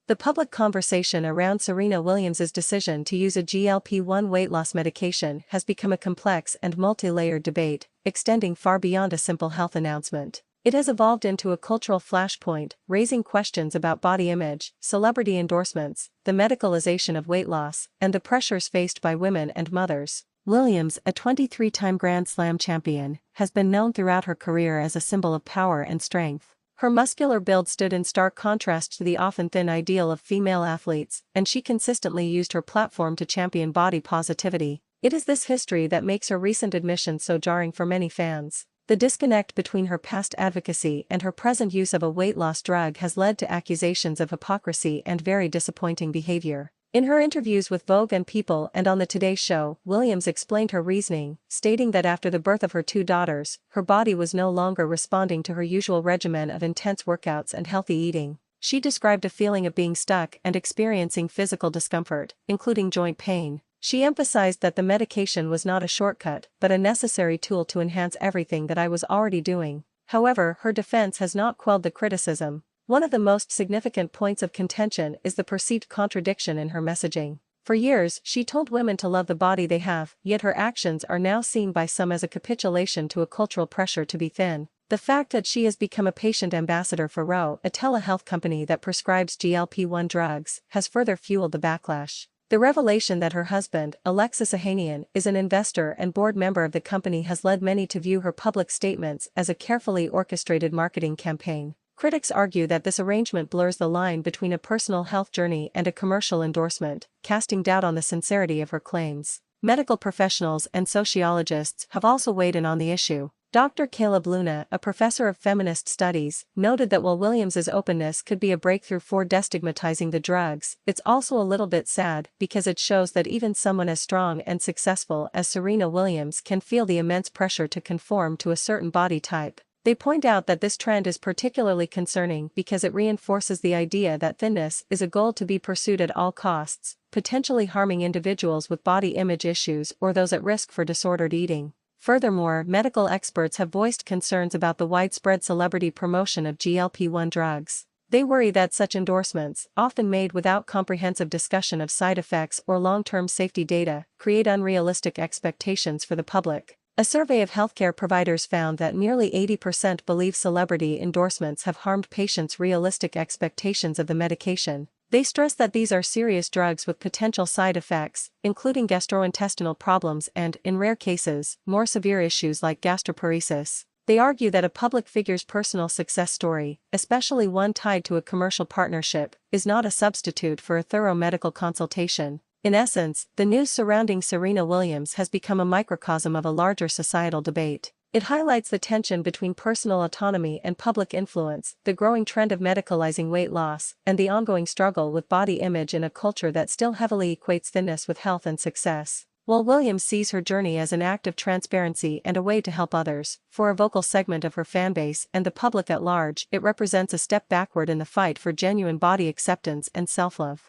The public conversation around Serena Williams' decision to use a GLP-1 weight loss medication has become a complex and multi-layered debate, extending far beyond a simple health announcement. It has evolved into a cultural flashpoint, raising questions about body image, celebrity endorsements, the medicalization of weight loss, and the pressures faced by women and mothers. Williams, a 23-time Grand Slam champion, has been known throughout her career as a symbol of power and strength. Her muscular build stood in stark contrast to the often thin ideal of female athletes, and she consistently used her platform to champion body positivity. It is this history that makes her recent admission so jarring for many fans. The disconnect between her past advocacy and her present use of a weight loss drug has led to accusations of hypocrisy and very disappointing behavior. In her interviews with Vogue and People and on the Today Show, Williams explained her reasoning, stating that after the birth of her 2 daughters, her body was no longer responding to her usual regimen of intense workouts and healthy eating. She described a feeling of being stuck and experiencing physical discomfort, including joint pain. She emphasized that the medication was not a shortcut, but a necessary tool to enhance everything that I was already doing. However, her defense has not quelled the criticism. One of the most significant points of contention is the perceived contradiction in her messaging. For years, she told women to love the body they have, yet her actions are now seen by some as a capitulation to a cultural pressure to be thin. The fact that she has become a patient ambassador for Ro, a telehealth company that prescribes GLP-1 drugs, has further fueled the backlash. The revelation that her husband, Alexis Ohanian, is an investor and board member of the company has led many to view her public statements as a carefully orchestrated marketing campaign. Critics argue that this arrangement blurs the line between a personal health journey and a commercial endorsement, casting doubt on the sincerity of her claims. Medical professionals and sociologists have also weighed in on the issue. Dr. Caleb Luna, a professor of feminist studies, noted that while Williams's openness could be a breakthrough for destigmatizing the drugs, it's also a little bit sad because it shows that even someone as strong and successful as Serena Williams can feel the immense pressure to conform to a certain body type. They point out that this trend is particularly concerning because it reinforces the idea that thinness is a goal to be pursued at all costs, potentially harming individuals with body image issues or those at risk for disordered eating. Furthermore, medical experts have voiced concerns about the widespread celebrity promotion of GLP-1 drugs. They worry that such endorsements, often made without comprehensive discussion of side effects or long-term safety data, create unrealistic expectations for the public. A survey of healthcare providers found that nearly 80% believe celebrity endorsements have harmed patients' realistic expectations of the medication. They stress that these are serious drugs with potential side effects, including gastrointestinal problems and, in rare cases, more severe issues like gastroparesis. They argue that a public figure's personal success story, especially one tied to a commercial partnership, is not a substitute for a thorough medical consultation. In essence, the news surrounding Serena Williams has become a microcosm of a larger societal debate. It highlights the tension between personal autonomy and public influence, the growing trend of medicalizing weight loss, and the ongoing struggle with body image in a culture that still heavily equates thinness with health and success. While Williams sees her journey as an act of transparency and a way to help others, for a vocal segment of her fanbase and the public at large, it represents a step backward in the fight for genuine body acceptance and self-love.